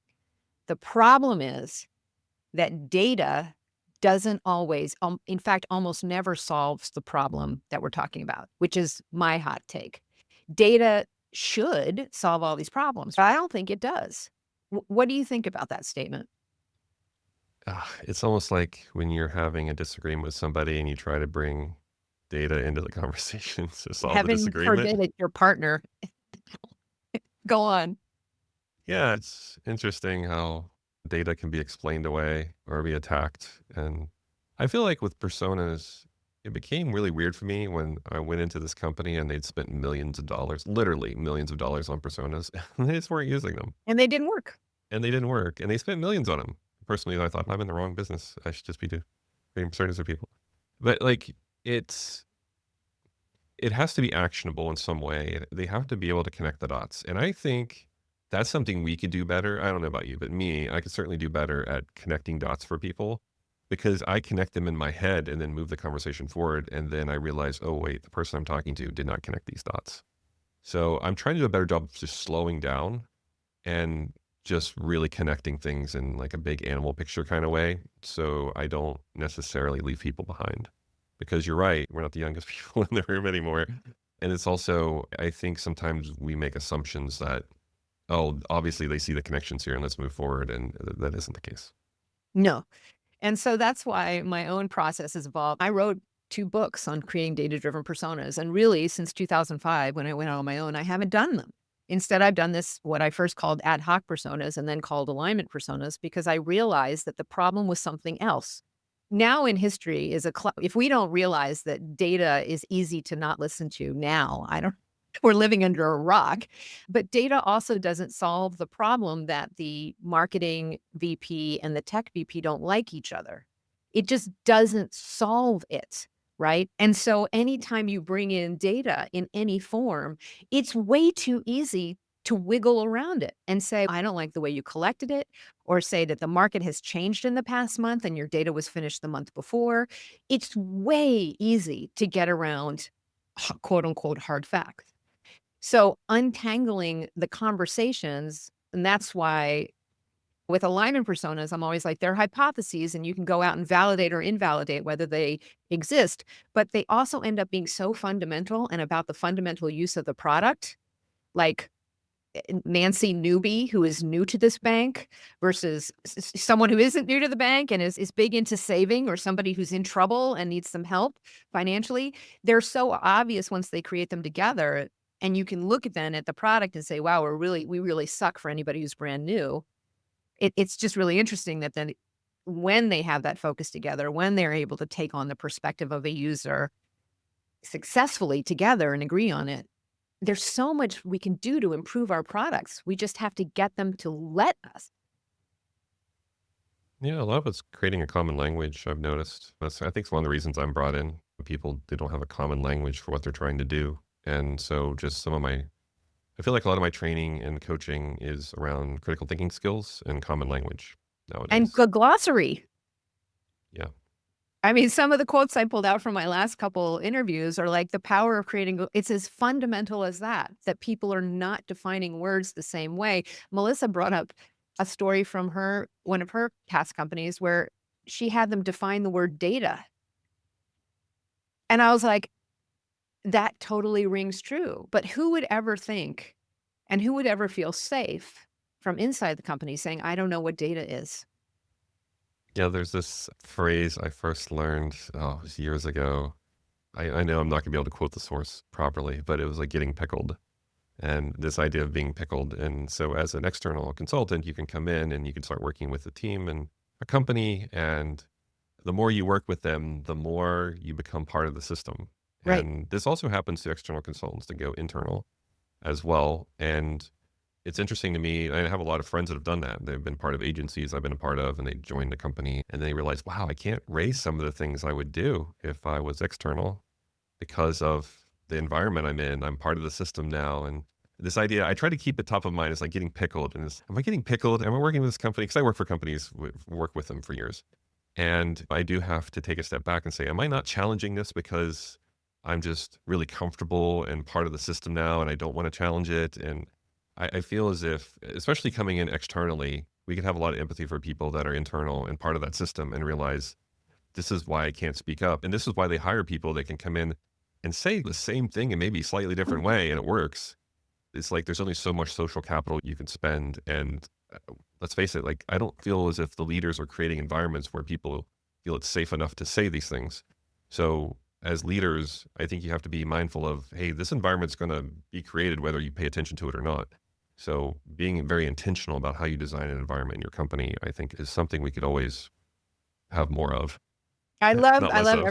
The problem is that data doesn't always, in fact, almost never solves the problem that we're talking about, which is my hot take. Data should solve all these problems, but I don't think it does. What do you think about that statement? It's almost like when you're having a disagreement with somebody and you try to bring data into the conversation to solve the Heaven disagreement. forbid it's your partner. Go on. Yeah, it's interesting how data can be explained away or be attacked. And I feel like with personas, it became really weird for me when I went into this company and they'd spent millions of dollars, literally millions of dollars on personas, and they just weren't using them. And they didn't work. And they didn't work. And they spent millions on them. Personally, I thought I'm in the wrong business. I should just be creating personas for people. But like it has to be actionable in some way. They have to be able to connect the dots. And I think that's something we could do better. I don't know about you, but I could certainly do better at connecting dots for people because I connect them in my head and then move the conversation forward. And then I realize, oh, wait, the person I'm talking to did not connect these dots. So I'm trying to do a better job of just slowing down and just really connecting things in like a big animal picture kind of way. So I don't necessarily leave people behind. because you're right. We're not the youngest people in the room anymore. And it's also, I think sometimes we make assumptions that, oh, obviously they see the connections here and let's move forward. And that isn't the case. No. And so that's why my own process has evolved. I wrote 2 books on creating data-driven personas, and really since 2005 when I went out on my own, I haven't done them. Instead, I've done this, what I first called ad hoc personas and then called alignment personas, because I realized that the problem was something else. Now in history is if we don't realize that data is easy to not listen to now, I don't we're living under a rock. But data also doesn't solve the problem that the marketing VP and the tech VP don't like each other. It just doesn't solve it, right? And so anytime you bring in data in any form, it's way too easy to wiggle around it and say, I don't like the way you collected it, or say that the market has changed in the past month and your data was finished the month before. It's way easy to get around quote unquote hard facts. So untangling the conversations, and that's why with alignment personas, I'm always like, they're hypotheses and you can go out and validate or invalidate whether they exist, but they also end up being so fundamental and about the fundamental use of the product. Like Nancy newbie who is new to this bank versus someone who isn't new to the bank and is big into saving, or somebody who's in trouble and needs some help financially. They're so obvious once they create them together. And you can look at then at the product and say, wow, we really suck for anybody who's brand new. It's just really interesting that then when they have that focus together, when they're able to take on the perspective of a user successfully together and agree on it, there's so much we can do to improve our products. We just have to get them to let us. Yeah, a lot of it's creating a common language, I've noticed. I think it's one of the reasons I'm brought in. People, they don't have a common language for what they're trying to do. And so just I feel like a lot of my training and coaching is around critical thinking skills and common language And nowadays. glossary. Yeah. I mean, some of the quotes I pulled out from my last couple interviews are like the power of creating. It's as fundamental as that people are not defining words the same way. Melissa brought up a story from one of her past companies where she had them define the word data. And I was like, that totally rings true. But who would ever think and who would ever feel safe from inside the company saying, I don't know what data is? Yeah, there's this phrase I first learned, oh, it was years ago. I know I'm not going to be able to quote the source properly, but it was like getting pickled, and this idea of being pickled. And so as an external consultant, you can come in and you can start working with a team and a company. And the more you work with them, the more you become part of the system. Right. And this also happens to external consultants that go internal as well. And it's interesting to me. I have a lot of friends that have done that. They've been part of agencies I've been a part of, and they joined the company and they realize, wow, I can't raise some of the things I would do if I was external because of the environment I'm in. I'm part of the system now. And this idea, I try to keep it top of mind. It's like getting pickled. And am I getting pickled? Am I working with this company? Because I work for companies, work with them for years. And I do have to take a step back and say, am I not challenging this because I'm just really comfortable and part of the system now and I don't want to challenge it? And I feel as if, especially coming in externally, we can have a lot of empathy for people that are internal and part of that system and realize this is why I can't speak up. And this is why they hire people that can come in and say the same thing in maybe a slightly different way and it works. It's like there's only so much social capital you can spend. And let's face it, like I don't feel as if the leaders are creating environments where people feel it's safe enough to say these things. So as leaders, I think you have to be mindful of, hey, this environment's going to be created whether you pay attention to it or not. So being very intentional about how you design an environment in your company, I think is something we could always have more of, I love not I less love of.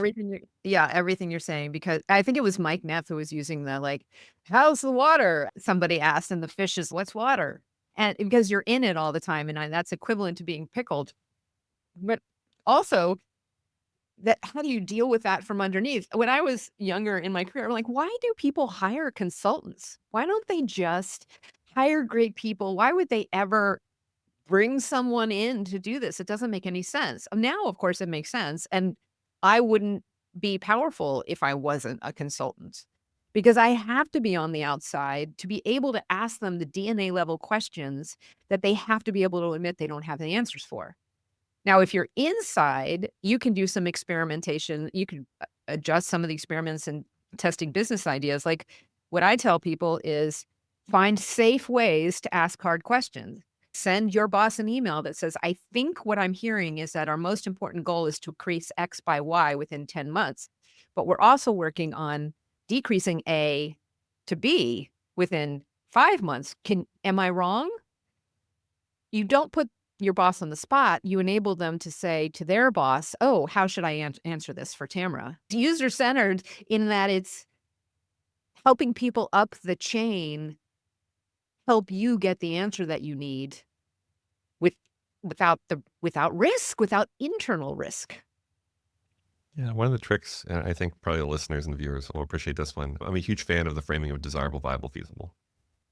everything you're saying, because I think it was Mike Neff who was using the, like, "How's the water?" Somebody asked, and the fish is, "What's water?" And because you're in it all the time, and that's equivalent to being pickled. But also, that how do you deal with that from underneath? When I was younger in my career, I'm like, why do people hire consultants? Why don't they just hire great people? Why would they ever bring someone in to do this? It doesn't make any sense. Now, of course, it makes sense. And I wouldn't be powerful if I wasn't a consultant, because I have to be on the outside to be able to ask them the DNA level questions that they have to be able to admit they don't have the answers for. Now, if you're inside, you can do some experimentation. You can adjust some of the experiments and testing business ideas. Like what I tell people is find safe ways to ask hard questions. Send your boss an email that says, I think what I'm hearing is that our most important goal is to increase X by Y within 10 months. But we're also working on decreasing A to B within 5 months. Am I wrong? You don't put your boss on the spot. You enable them to say to their boss, oh, how should I answer this for Tamara? User-centered in that it's helping people up the chain help you get the answer that you need without risk, without internal risk. Yeah, one of the tricks, and I think probably the listeners and the viewers will appreciate this one. I'm a huge fan of the framing of desirable, viable, feasible.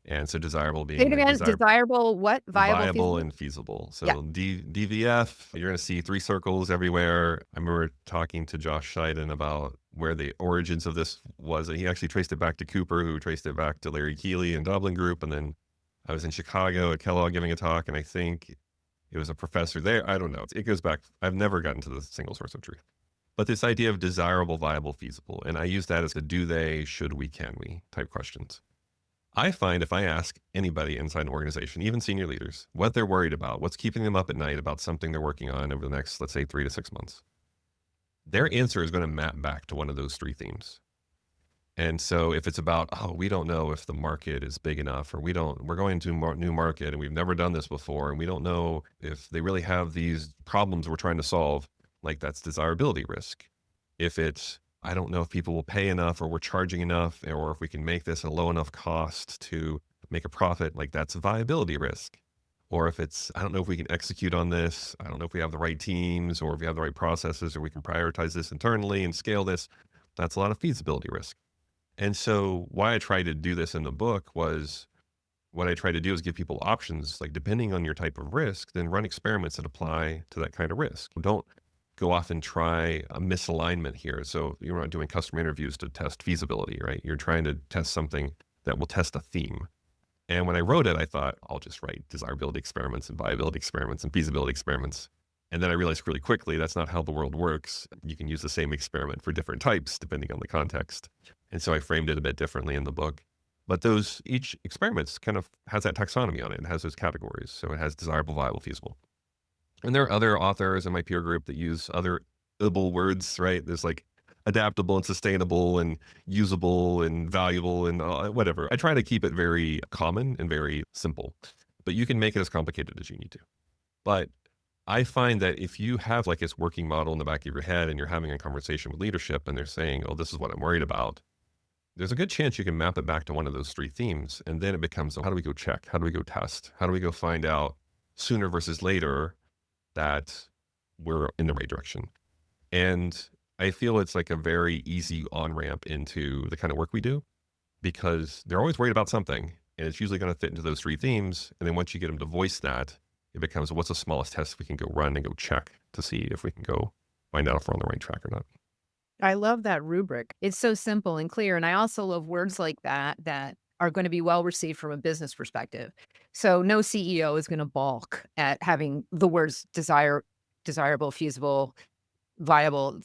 And so desirable Say being it like again, desirable, what? Viable, feasible? and feasible. So Yeah. DVF, you're going to see 3 circles everywhere. I remember talking to Josh Scheiden about where the origins of this was. And he actually traced it back to Cooper, who traced it back to Larry Keeley and Dublin Group. And then I was in Chicago at Kellogg giving a talk, and I think it was a professor there. I don't know. It goes back. I've never gotten to the single source of truth. But this idea of desirable, viable, feasible, and I use that as a do they, should we, can we type questions. I find if I ask anybody inside an organization, even senior leaders, what they're worried about, what's keeping them up at night about something they're working on over the next, let's say, 3 to 6 months, their answer is going to map back to one of those 3 themes. And so if it's about, oh, we don't know if the market is big enough, or we're going to a new market and we've never done this before, and we don't know if they really have these problems we're trying to solve, like that's desirability risk. If it's, I don't know if people will pay enough, or we're charging enough, or if we can make this a low enough cost to make a profit, like that's a viability risk. Or if it's, I don't know if we can execute on this, I don't know if we have the right teams, or if we have the right processes, or we can prioritize this internally and scale this, that's a lot of feasibility risk. And so why I tried to do this in the book was, what I try to do is give people options, like depending on your type of risk, then run experiments that apply to that kind of risk. Don't go off and try a misalignment here. So you're not doing customer interviews to test feasibility, right? You're trying to test something that will test a theme. And when I wrote it, I thought, I'll just write desirability experiments and viability experiments and feasibility experiments. And then I realized really quickly, that's not how the world works. You can use the same experiment for different types, depending on the context. And so I framed it a bit differently in the book. But each experiment kind of has that taxonomy on it. It has those categories. So it has desirable, viable, feasible. And there are other authors in my peer group that use other able words, right? There's like adaptable and sustainable and usable and valuable and whatever. I try to keep it very common and very simple, but you can make it as complicated as you need to. But I find that if you have like this working model in the back of your head and you're having a conversation with leadership and they're saying, oh, this is what I'm worried about, there's a good chance you can map it back to one of those 3 themes. And then it becomes, how do we go check? How do we go test? How do we go find out sooner versus later that we're in the right direction? And I feel it's like a very easy on-ramp into the kind of work we do, because they're always worried about something, and it's usually going to fit into those 3 themes. And then once you get them to voice that, it becomes, what's the smallest test we can go run and go check to see if we can go find out if we're on the right track or not. I love that rubric. It's so simple and clear. And I also love words like that are going to be well received from a business perspective. So no CEO is going to balk at having the words desirable, feasible, viable.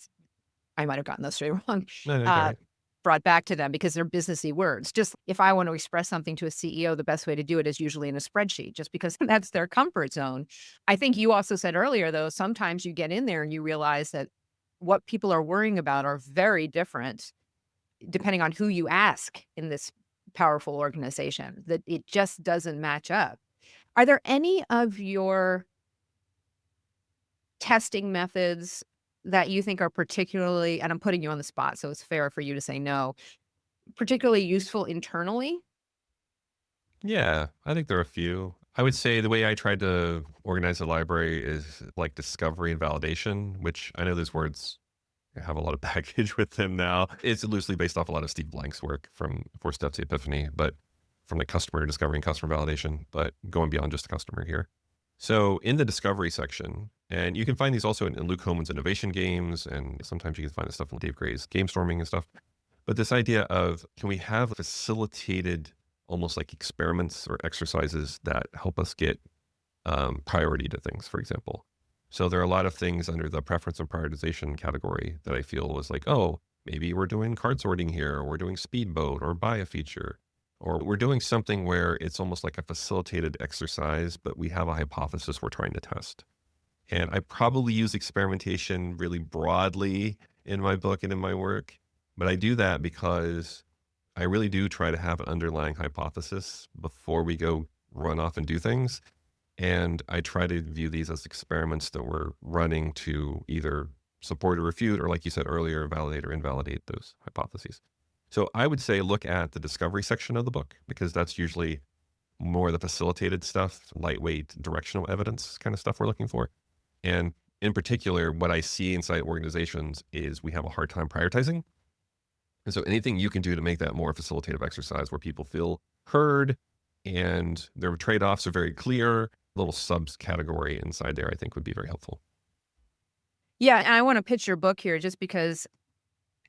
I might have gotten those 3 wrong. No, okay. Brought back to them because they're businessy words. Just if I want to express something to a CEO, the best way to do it is usually in a spreadsheet, just because that's their comfort zone. I think you also said earlier, though, sometimes you get in there and you realize that what people are worrying about are very different depending on who you ask in this powerful organization, that it just doesn't match up. Are there any of your testing methods that you think are particularly, and I'm putting you on the spot, so it's fair for you to say no, particularly useful internally? Yeah, I think there are a few. I would say the way I tried to organize the library is like discovery and validation, which I know those words have a lot of baggage with them now. It's loosely based off a lot of Steve Blank's work from 4 Steps to Epiphany, but from the customer discovery and customer validation, but going beyond just the customer here. So in the discovery section, and you can find these also in Luke Homan's innovation games, and sometimes you can find this stuff in Dave Gray's game storming and stuff. But this idea of, can we have facilitated almost like experiments or exercises that help us get priority to things, for example. So there are a lot of things under the preference and prioritization category that I feel was like, oh, maybe we're doing card sorting here, or we're doing speedboat or buy a feature, or we're doing something where it's almost like a facilitated exercise, but we have a hypothesis we're trying to test. And I probably use experimentation really broadly in my book and in my work, but I do that because I really do try to have an underlying hypothesis before we go run off and do things. And I try to view these as experiments that we're running to either support or refute, or like you said earlier, validate or invalidate those hypotheses. So I would say look at the discovery section of the book, because that's usually more the facilitated stuff, lightweight directional evidence kind of stuff we're looking for. And in particular, what I see inside organizations is we have a hard time prioritizing. And so anything you can do to make that more facilitative exercise where people feel heard and their trade-offs are very clear, little subcategory inside there, I think would be very helpful. Yeah, and I want to pitch your book here just because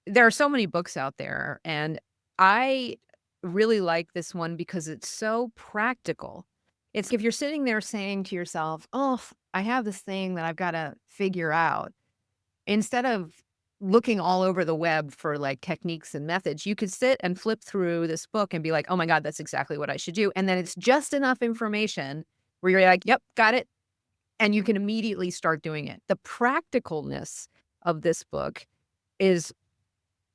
there are so many books out there, and I really like this one because it's so practical. It's if you're sitting there saying to yourself, "Oh, I have this thing that I've got to figure out," instead of looking all over the web for like techniques and methods, you could sit and flip through this book and be like, "Oh my God, that's exactly what I should do." And then it's just enough information where you're like, "Yep, got it." And you can immediately start doing it. The practicalness of this book is,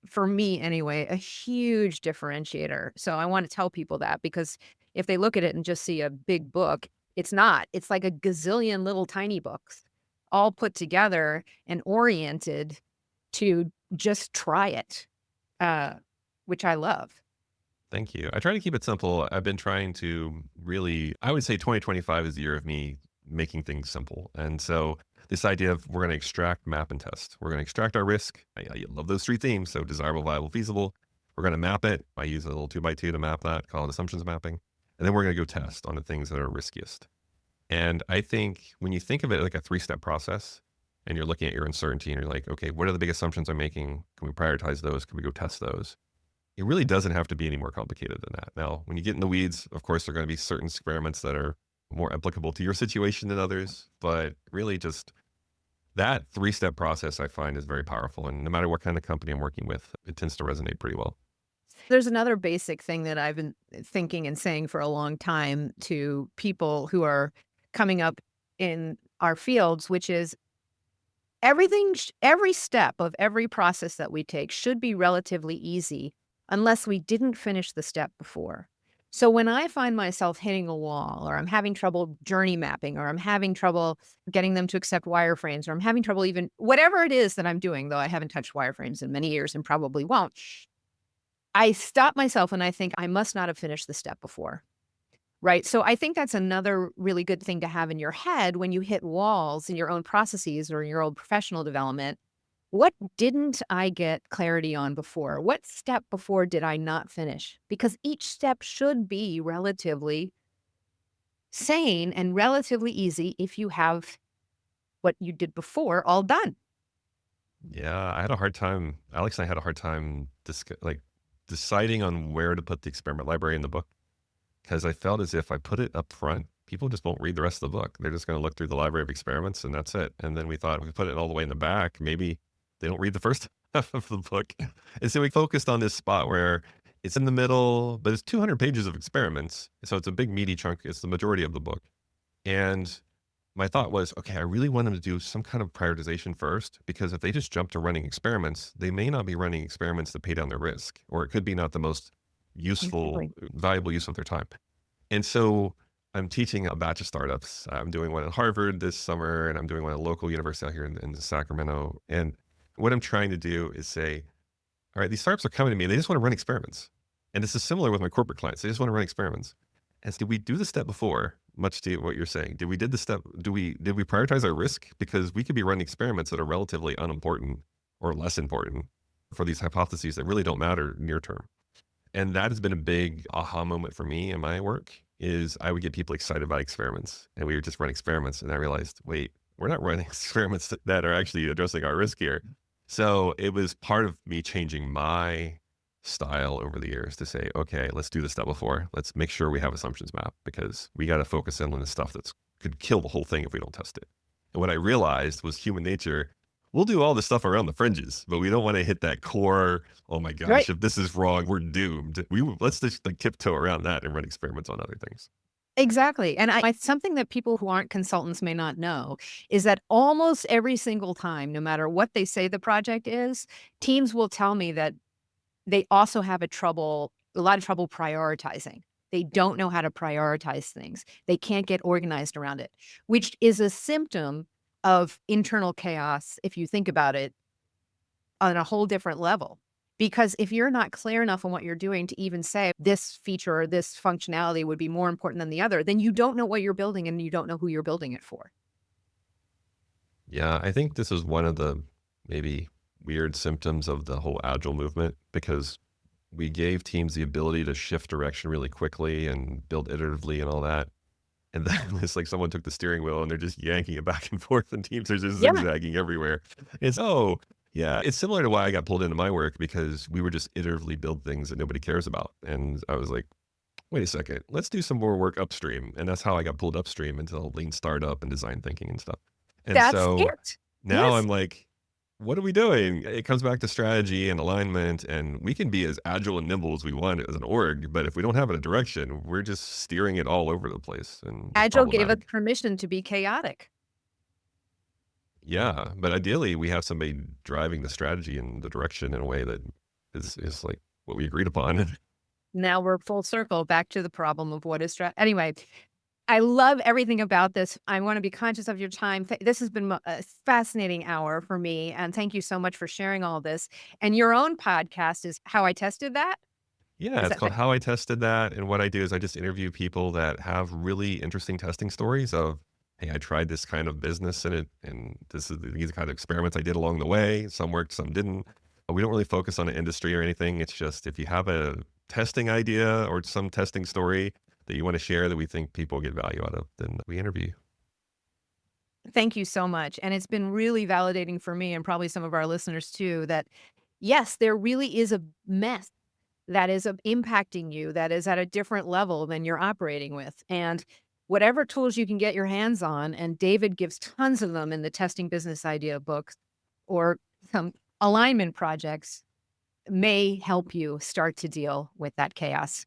for me anyway, a huge differentiator. So I want to tell people that, because if they look at it and just see a big book, it's not. It's like a gazillion little tiny books all put together and oriented to just try it, which I love. Thank you. I try to keep it simple. I've been trying to really, I would say 2025 is the year of me making things simple. And so this idea of we're going to extract, map, and test. We're going to extract our risk. I love those three themes. So desirable, viable, feasible. We're going to map it. I use a little 2x2 to map that, call it assumptions mapping. And then we're going to go test on the things that are riskiest. And I think when you think of it like a 3-step process and you're looking at your uncertainty and you're like, okay, what are the big assumptions I'm making? Can we prioritize those? Can we go test those? It really doesn't have to be any more complicated than that. Now, when you get in the weeds, of course, there are going to be certain experiments that are more applicable to your situation than others, but really just that 3-step process I find is very powerful. And no matter what kind of company I'm working with, it tends to resonate pretty well. There's another basic thing that I've been thinking and saying for a long time to people who are coming up in our fields, which is every step of every process that we take should be relatively easy unless we didn't finish the step before. So when I find myself hitting a wall, or I'm having trouble journey mapping, or I'm having trouble getting them to accept wireframes, or I'm having trouble even whatever it is that I'm doing, though I haven't touched wireframes in many years and probably won't, I stop myself and I think I must not have finished the step before. Right. So I think that's another really good thing to have in your head when you hit walls in your own processes or in your own professional development. What didn't I get clarity on before? What step before did I not finish? Because each step should be relatively sane and relatively easy if you have what you did before all done. Yeah, I had a hard time. Alex and I had a hard time deciding on where to put the experiment library in the book, because I felt as if I put it up front, people just won't read the rest of the book. They're just going to look through the library of experiments and that's it. And then we thought if we put it all the way in the back, maybe they don't read the first half of the book. And so we focused on this spot where it's in the middle, but it's 200 pages of experiments. So it's a big meaty chunk. It's the majority of the book. And my thought was, okay, I really want them to do some kind of prioritization first, because if they just jump to running experiments, they may not be running experiments that pay down their risk, or it could be not the most useful, Exactly. valuable use of their time. And so I'm teaching a batch of startups. I'm doing one at Harvard this summer, and I'm doing one at a local university out here in Sacramento. And what I'm trying to do is say, all right, these startups are coming to me, and they just want to run experiments. And this is similar with my corporate clients. They just want to run experiments. And so did we do the step before? Much to what you're saying, did we prioritize our risk? Because we could be running experiments that are relatively unimportant or less important for these hypotheses that really don't matter near term. And that has been a big aha moment for me in my work. Is I would get people excited about experiments, and we would just run experiments, and I realized, wait, we're not running experiments that are actually addressing our risk here. So it was part of me changing my style over the years to say, okay, let's do the step before. Let's make sure we have assumptions map, because we got to focus in on the stuff that's could kill the whole thing if we don't test it. And what I realized was human nature we'll do all the stuff around the fringes, but we don't want to hit that core. Oh my gosh, Right. if this is wrong, we're doomed. Let's just like tiptoe around that and run experiments on other things. Exactly. And something that people who aren't consultants may not know is that almost every single time, no matter what they say the project is, teams will tell me that they also have a lot of trouble prioritizing. They don't know how to prioritize things. They can't get organized around it, which is a symptom of internal chaos if you think about it on a whole different level. Because if you're not clear enough on what you're doing to even say this feature or this functionality would be more important than the other, then you don't know what you're building and you don't know who you're building it for. Yeah, I think this is one of the maybe weird symptoms of the whole agile movement because we gave teams the ability to shift direction really quickly and build iteratively and all that. And then it's like someone took the steering wheel and they're just yanking it back and forth, and teams are just Yeah. zigzagging everywhere. Yeah, it's similar to why I got pulled into my work because we were just iteratively build things that nobody cares about. And I was like, wait a second, let's do some more work upstream. And that's how I got pulled upstream into lean startup and design thinking and stuff. And That's so it. now Yes. I'm like, what are we doing? It comes back to strategy and alignment, and we can be as agile and nimble as we want as an org, but if we don't have a direction, we're just steering it all over the place, and it's Agile gave us problematic. permission to be chaotic. Yeah, but ideally, we have somebody driving the strategy and the direction in a way that is like what we agreed upon. Now we're full circle back to the problem of what is anyway. I love everything about this. I want to be conscious of your time. This has been a fascinating hour for me. And thank you so much for sharing all this. And your own podcast is How I Tested That. Yeah, Is it's that called How I Tested That, and what I do is I just interview people that have really interesting testing stories of, "Hey, I tried this kind of business in it, and these are kind of experiments I did along the way. Some worked, some didn't." We don't really focus on an industry or anything. It's just if you have a testing idea or some testing story that you wanna share that we think people get value out of, then we interview you. Thank you so much. And it's been really validating for me and probably some of our listeners too that yes, there really is a mess that is impacting you, that is at a different level than you're operating with. And whatever tools you can get your hands on, and David gives tons of them in the testing business idea books or some alignment projects, may help you start to deal with that chaos.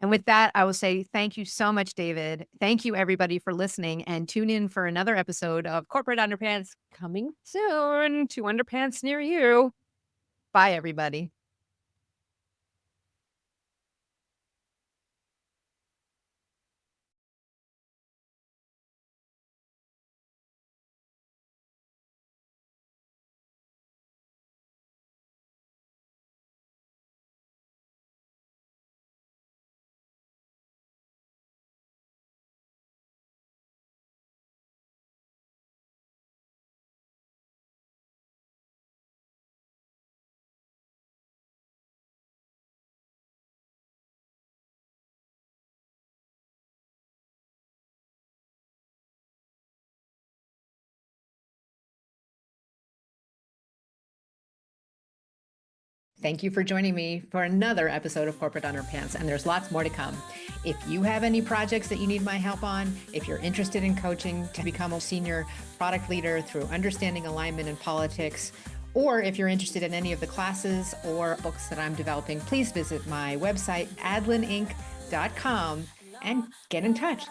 And with that, I will say thank you so much, David. Thank you, everybody, for listening. And tune in for another episode of Corporate Underpants coming soon to Underpants near you. Bye, everybody. Thank you for joining me for another episode of Corporate Underpants, and there's lots more to come. If you have any projects that you need my help on, if you're interested in coaching to become a senior product leader through understanding alignment and politics, or if you're interested in any of the classes or books that I'm developing, please visit my website, adlininc.com, and get in touch.